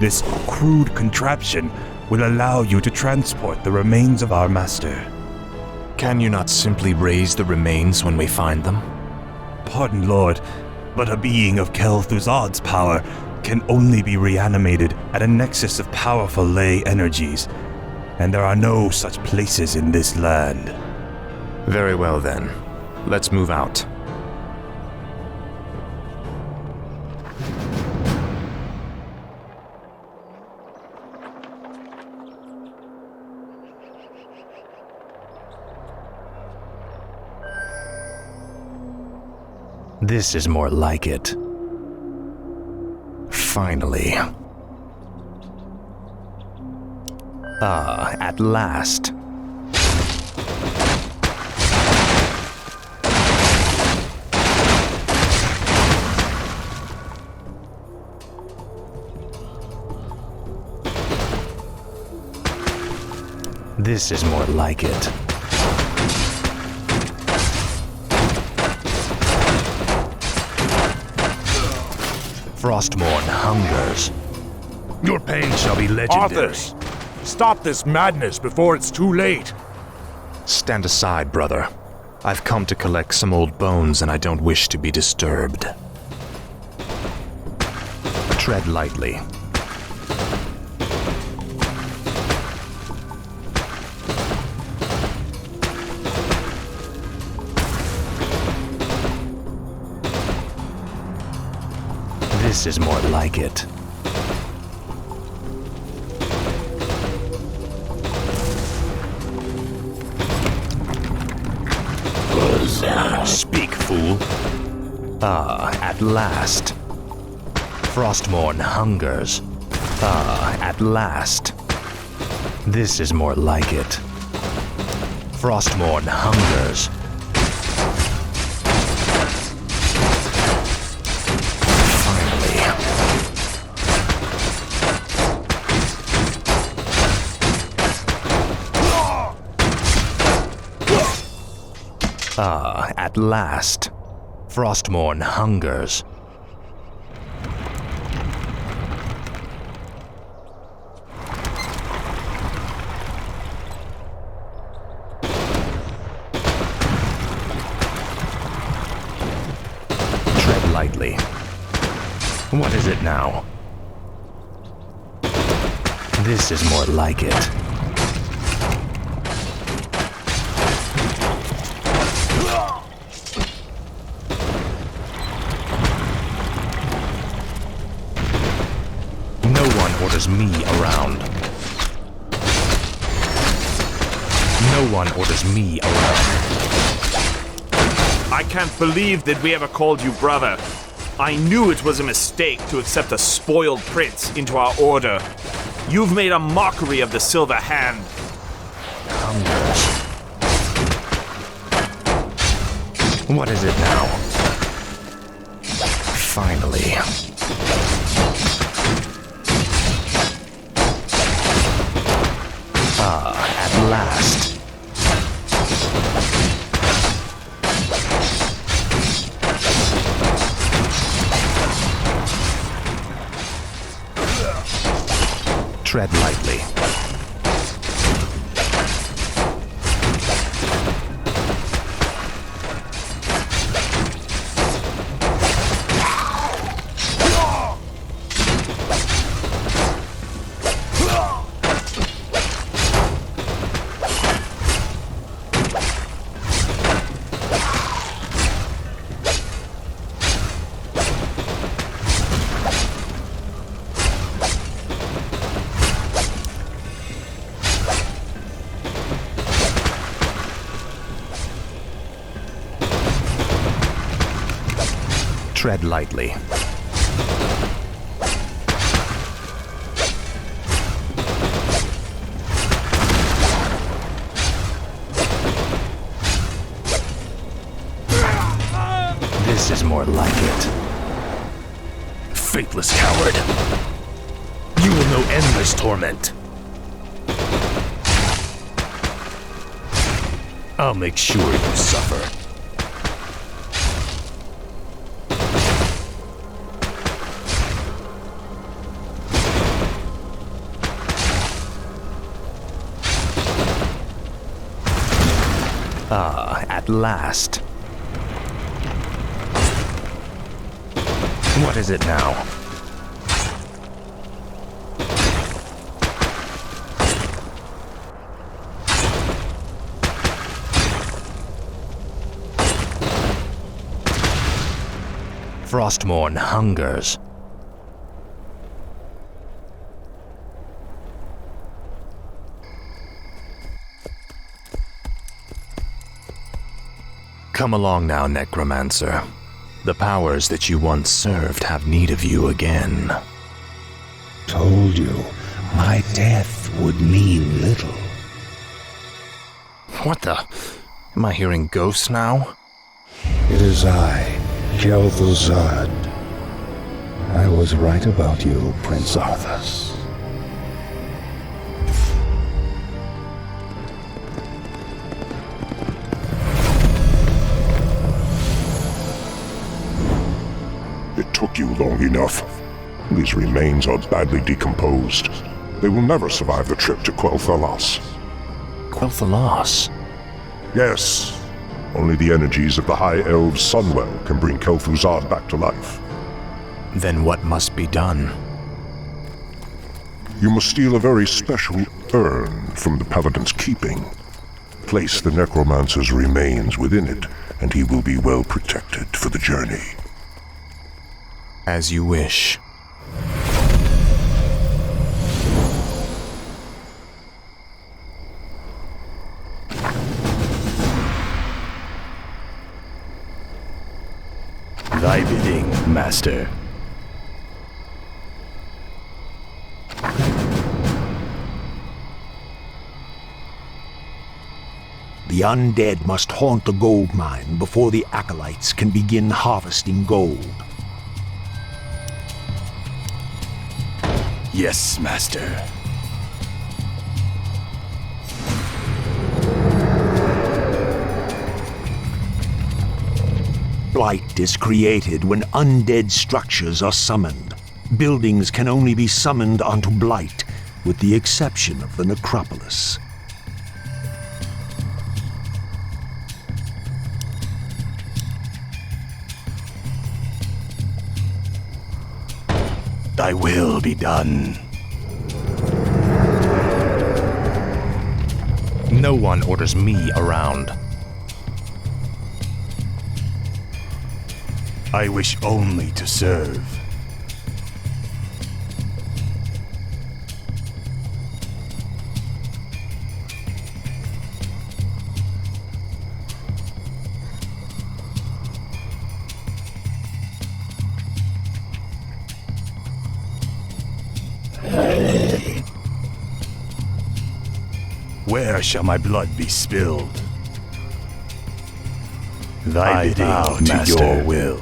This crude contraption will allow you to transport the remains of our master. Can you not simply raise the remains when we find them? Pardon, Lord, but a being of Kel'Thuzad's power can only be reanimated at a nexus of powerful ley energies, and there are no such places in this land. Very well then. Let's move out. This is more like it. Finally. Ah, at last. This is more like it. Frostmourne hungers. Your pain shall be legendary. Arthas, stop this madness before it's too late. Stand aside, brother. I've come to collect some old bones and I don't wish to be disturbed. Tread lightly. This is more like it. Speak, fool. Ah, at last. Frostmourne hungers. Ah, at last. This is more like it. Frostmourne hungers. Ah, at last. Frostmourne hungers. Tread lightly. What is it now? This is more like it. Orders me around. No one orders me around. I can't believe that we ever called you brother. I knew it was a mistake to accept a spoiled prince into our order. You've made a mockery of the Silver Hand. Hungers. What is it now? Finally. Ah, at last. Tread lightly. Tread lightly. This is more like it. Faithless coward. You will know endless torment. I'll make sure you suffer. At last. What is it now? Frostmourne hungers. Come along now, Necromancer. The powers that you once served have need of you again. Told you, my death would mean little. What the? Am I hearing ghosts now? It is I, Kel'Thuzad. I was right about you, Prince Arthas. It took you long enough. These remains are badly decomposed. They will never survive the trip to Quel'Thalas. Quel'Thalas? Yes. Only the energies of the High Elves' Sunwell can bring Kel'Thuzad back to life. Then what must be done? You must steal a very special urn from the Paladin's keeping. Place the Necromancer's remains within it, and he will be well protected for the journey. As you wish. Thy bidding, Master. The undead must haunt the gold mine before the acolytes can begin harvesting gold. Yes, Master. Blight is created when undead structures are summoned. Buildings can only be summoned onto Blight, with the exception of the necropolis. Thy will be done. No one orders me around. I wish only to serve. Where shall my blood be spilled? Thy bidding, bow to Master. your will.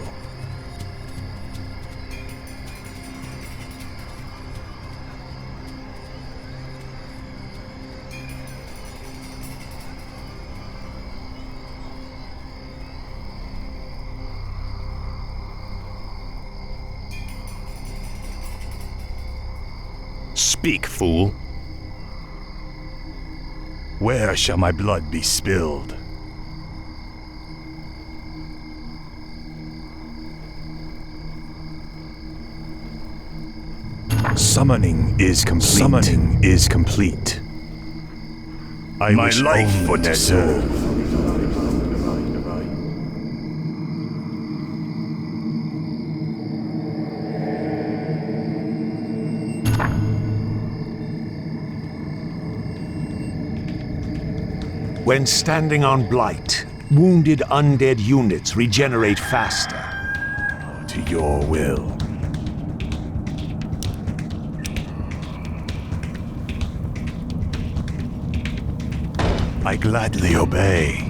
Speak, fool. Where shall my blood be spilled? Summoning is complete. Summoning is complete. I My wish life only for to Ned. serve. When standing on Blight, wounded undead units regenerate faster. To your will. I gladly obey.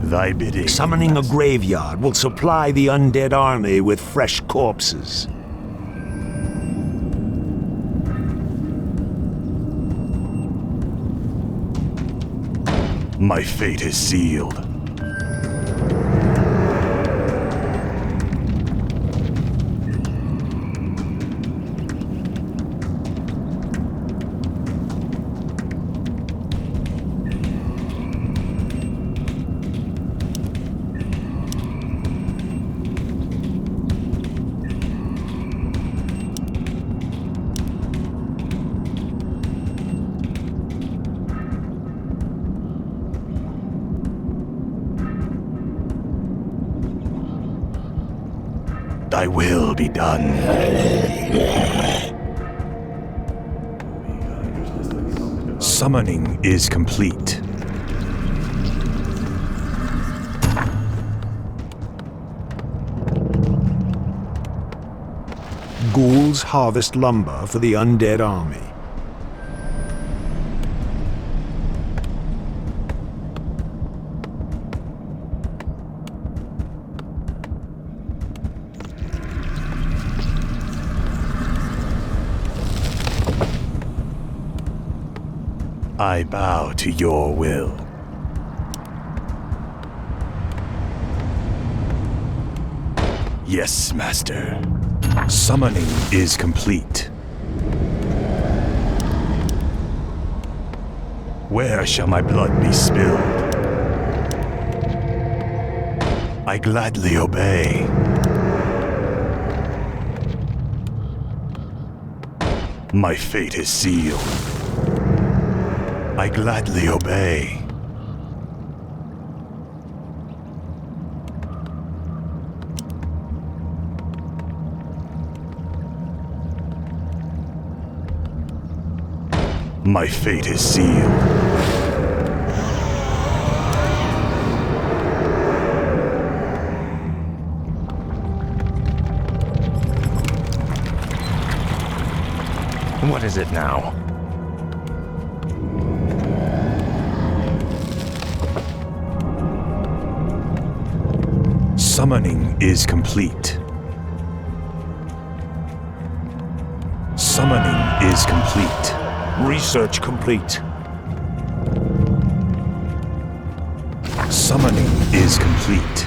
Thy bidding. Summoning a graveyard will supply the undead army with fresh corpses. My fate is sealed. Thy will be done. Summoning is complete. Ghouls harvest lumber for the undead army. I bow to your will. Yes, Master. Summoning is complete. Where shall my blood be spilled? I gladly obey. My fate is sealed. I gladly obey. My fate is sealed. What is it now? Summoning is complete. Summoning is complete. Research complete. Summoning is complete.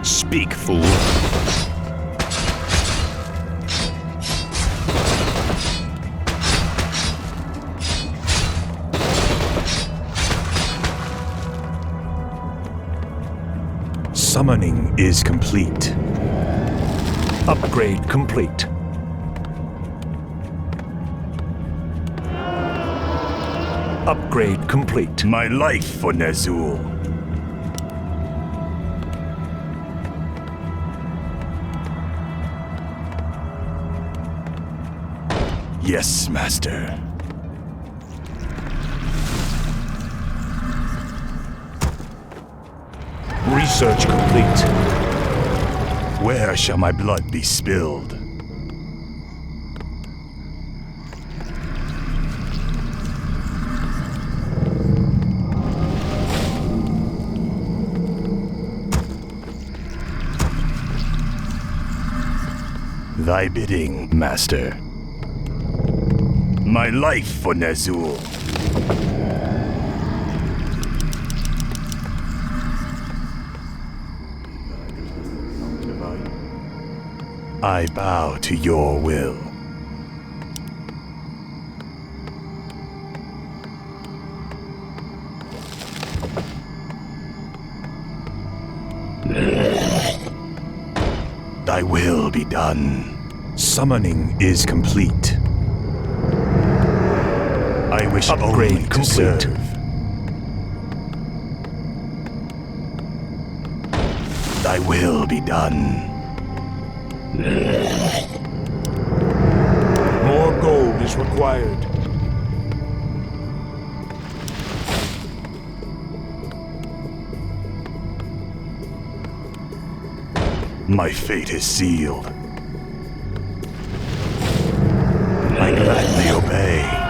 Speak, fool. Summoning is complete. Upgrade complete. Upgrade complete. My life for Ner'zhul. Yes, Master. Research complete. Where shall my blood be spilled? Thy bidding, Master. My life for Ner'zhul. I bow to your will. Thy will be done. Summoning is complete. I wish Upgrade only to complete. serve. Thy will be done. More gold is required. My fate is sealed. I gladly obey.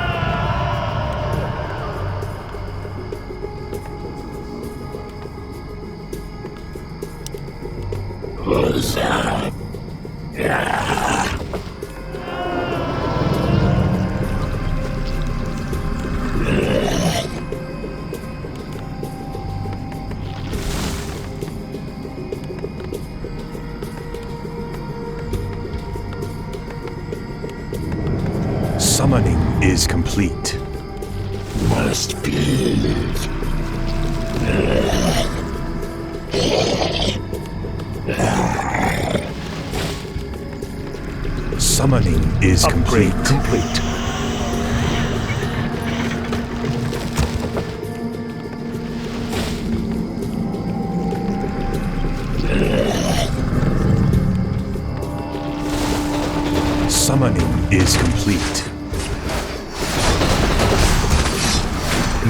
Summoning is complete. Must be. Summoning is Upgrade complete. complete. summoning is complete.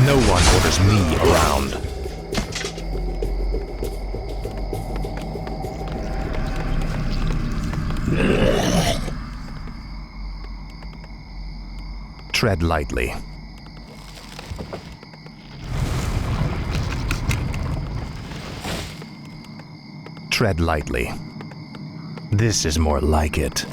No one orders me around. Tread lightly. Tread lightly. This is more like it.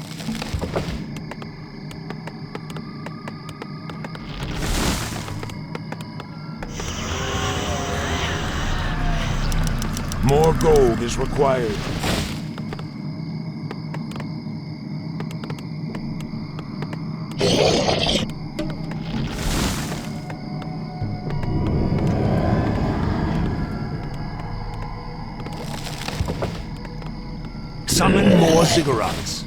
More gold is required. Summon more ziggurats.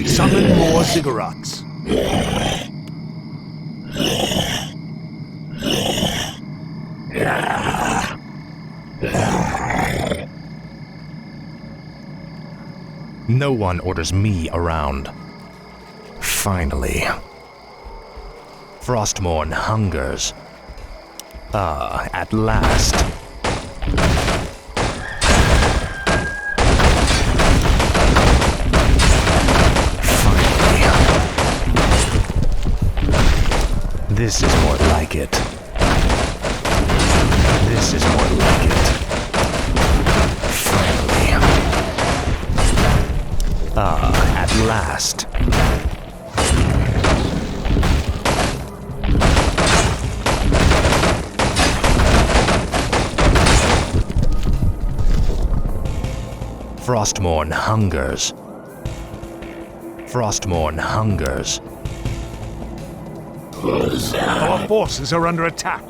Summon more ziggurats. No one orders me around. Finally. Frostmourne hungers. At last. Finally. This is more like it. This is more like it. Finally. At last. Frostmourne hungers. Frostmourne hungers. Our forces are under attack.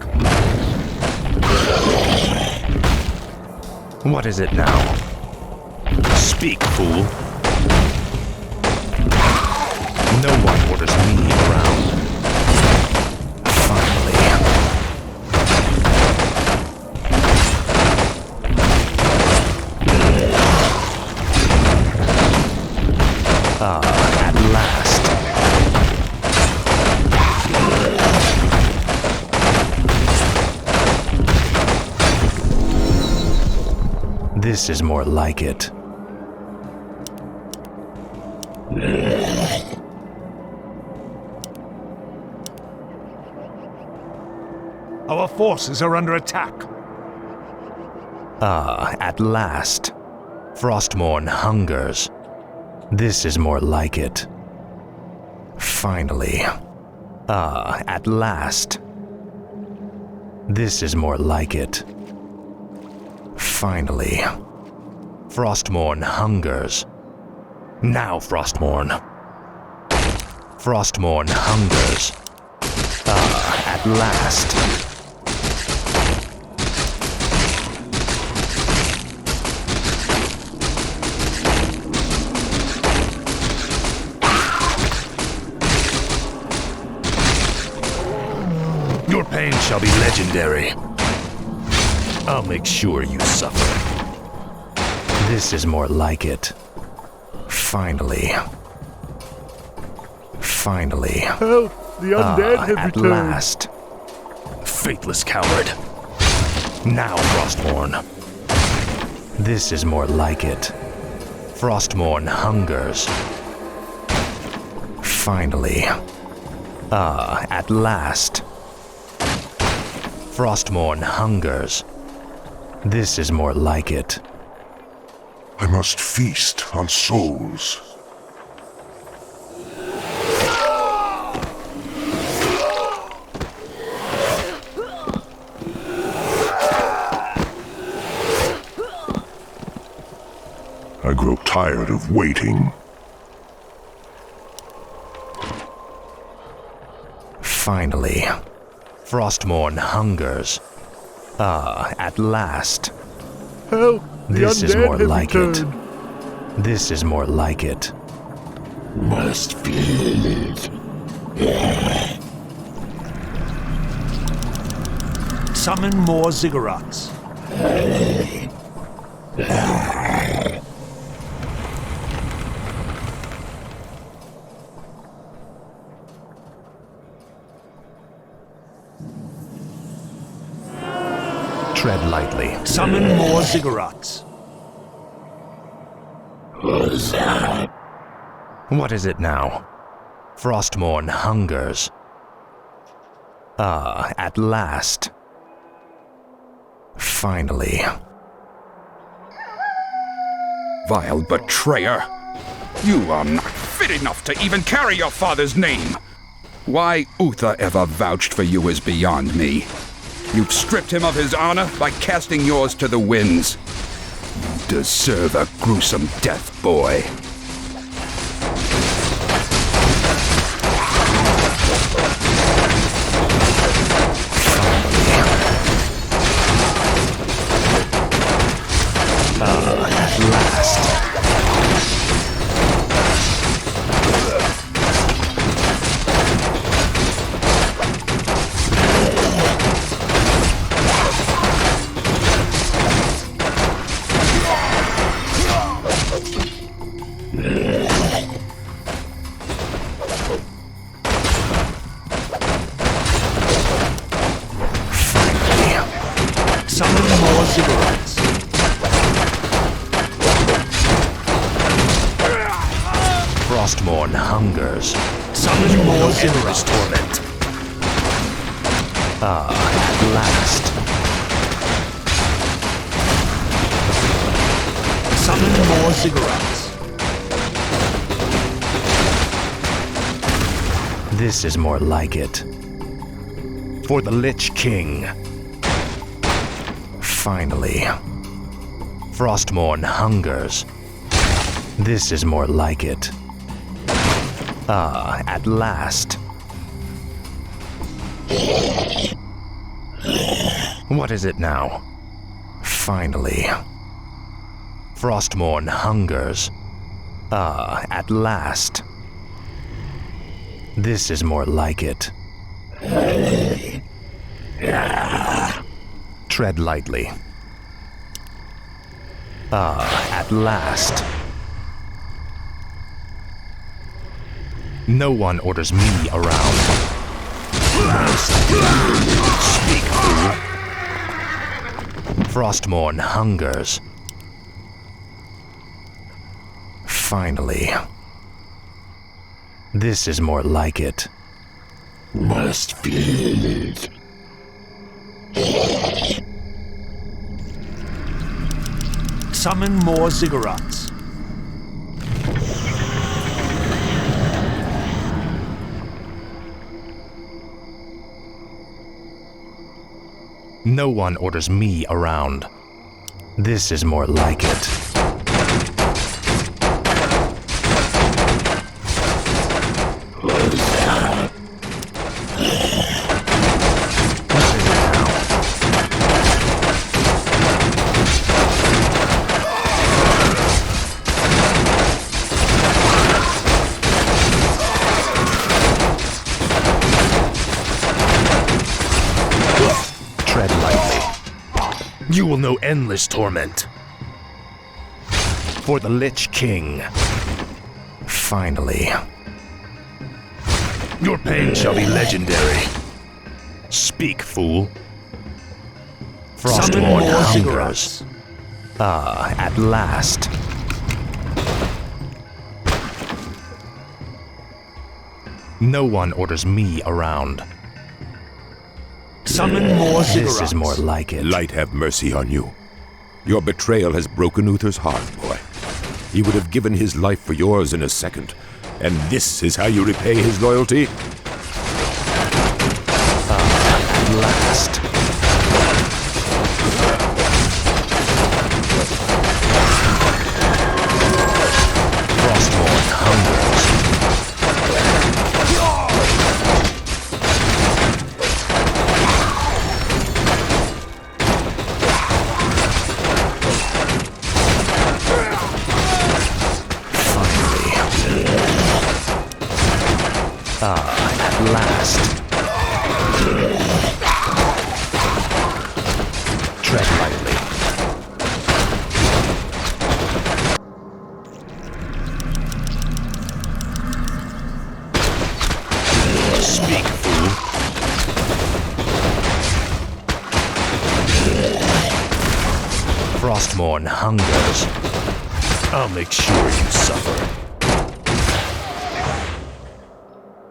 What is it now? Speak, fool. No one orders me around. Finally. At last. This is more like it. Our forces are under attack. At last. Frostmourne hungers. This is more like it. Finally. At last. This is more like it. Finally. Frostmourne hungers. Now, Frostmourne. Frostmourne hungers. At last. Your pain shall be legendary. I'll make sure you suffer. This is more like it. Finally. Finally. Help! The undead have At returned. last. Faithless coward. Now, Frostmourne. This is more like it. Frostmourne hungers. Finally. At last. Frostmourne hungers. This is more like it. I must feast on souls. I grow tired of waiting. Finally. Frostmourne hungers. At last. Help! The This is undead more have like returned. it. This is more like it. Must feed. Summon more ziggurats. Tread lightly. Summon more ziggurats. What is it now? Frostmourne hungers. Ah, at last. Finally. Vile betrayer! You are not fit enough to even carry your father's name! Why Uther ever vouched for you is beyond me. You've stripped him of his honor by casting yours to the winds. You deserve a gruesome death, boy. At last. Summon more ziggurats. Frostmourne hungers. Summon more Endless ziggurats. torment. Ah, at last. Summon more ziggurats. This is more like it. For the Lich King. Finally. Frostmourne hungers. This is more like it. Ah, at last. What is it now? Finally. Frostmourne hungers. Ah, at last. This is more like it. Tread lightly. Ah, at last. No one orders me around. Speak, fool. Frostmourne hungers. Finally. This is more like it. Must feed. Summon more ziggurats. No one orders me around. This is more like it. Tread lightly. You will know endless torment. For the Lich King. Finally. Your pain shall be legendary. Speak, fool. Summon Frostmourne more hungers. ziggurats. Ah, at last. No one orders me around. Summon more ziggurats. This is more like it. Light have mercy on you. Your betrayal has broken Uther's heart, boy. He would have given his life for yours in a second. And this is how you repay his loyalty? At last. Frostmourne hungers. Finally. At last. Tread lightly. Speak, fool. Frostmourne hungers. I'll make sure you suffer.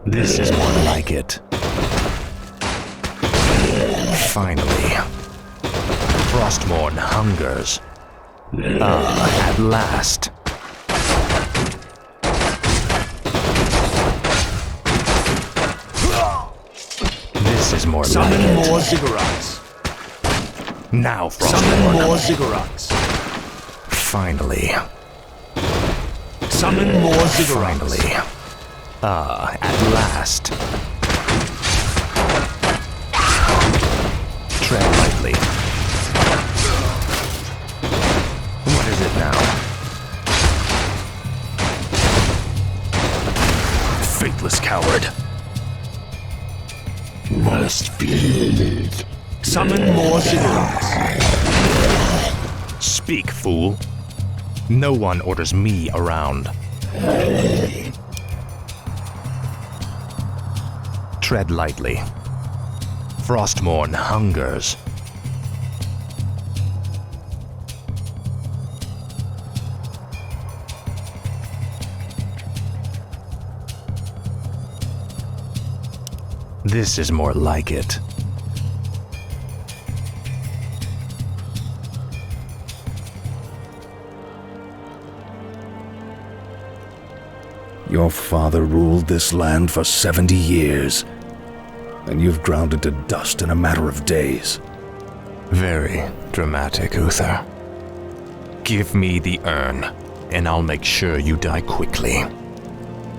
This is more like it. Finally. Frostmourne hungers. At last. This is more like it. Summon more ziggurats. Now, Summon Frostmourne. more ziggurats. Finally. Summon more ziggurats. Finally. At last. Tread lightly. What is it now? Faithless coward. Must be. Summon more ziggurats. Speak, fool. No one orders me around. Tread lightly. Frostmourne hungers. This is more like it. Your father ruled this land for 70 years, and you've ground it to dust in a matter of days. Very dramatic, Uther. Give me the urn, and I'll make sure you die quickly.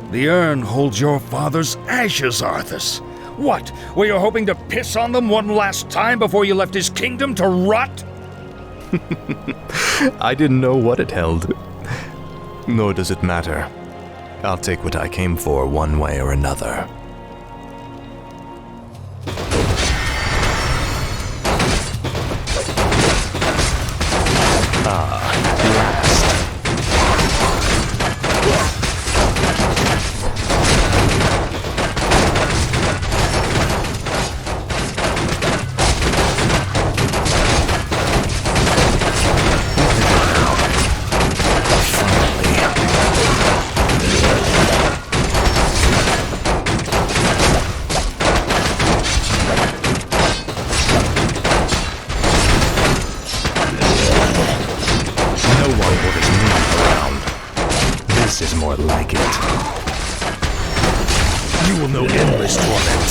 The urn holds your father's ashes, Arthas. What? Were you hoping to piss on them one last time before you left his kingdom to rot? I didn't know what it held. Nor does it matter. I'll take what I came for one way or another. At last. This is more like it. You will know endless torment.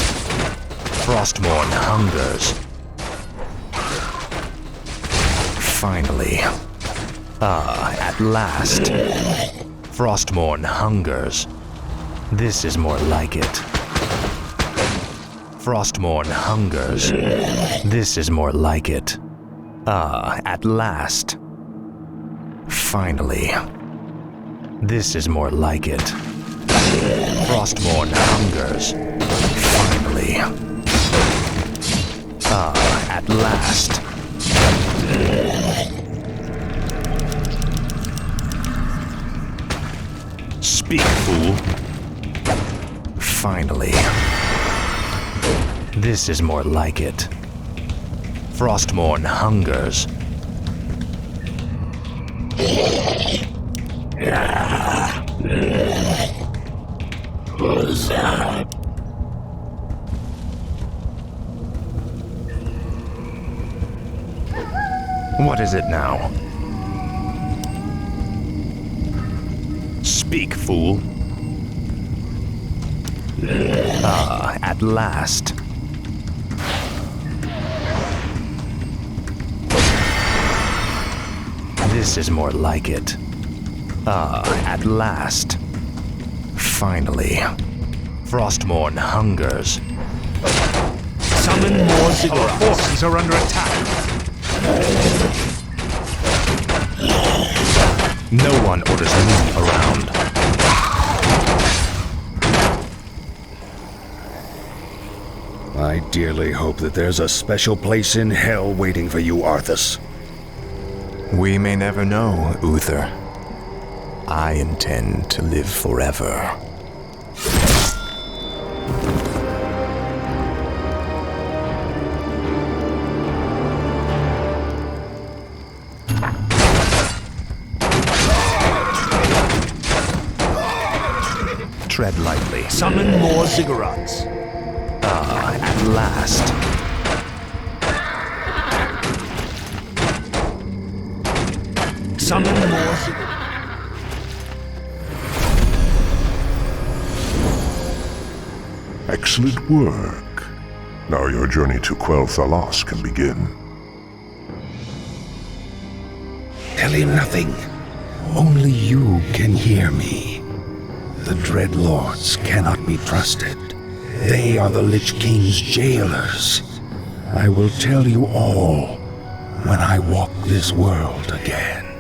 Frostmourne hungers. Finally. At last. Frostmourne hungers. This is more like it. Frostmourne hungers. This is more like it. At last. Finally. This is more like it. Frostmourne hungers. Finally. At last. Speak, fool. Finally. This is more like it. Frostmourne hungers. What is it now? Speak, fool. At last. This is more like it. At last. Finally. Frostmourne hungers. Summon more ziggurats. Our forces are under attack. No one orders me around. I dearly hope that there's a special place in hell waiting for you, Arthas. We may never know, Uther. I intend to live forever. Tread lightly. Summon more ziggurats. At last. Summon more ziggurats. Excellent work. Now your journey to Quell Thalas can begin. Tell him nothing. Only you can hear me. The Dreadlords cannot be trusted. They are the Lich King's jailers. I will tell you all when I walk this world again.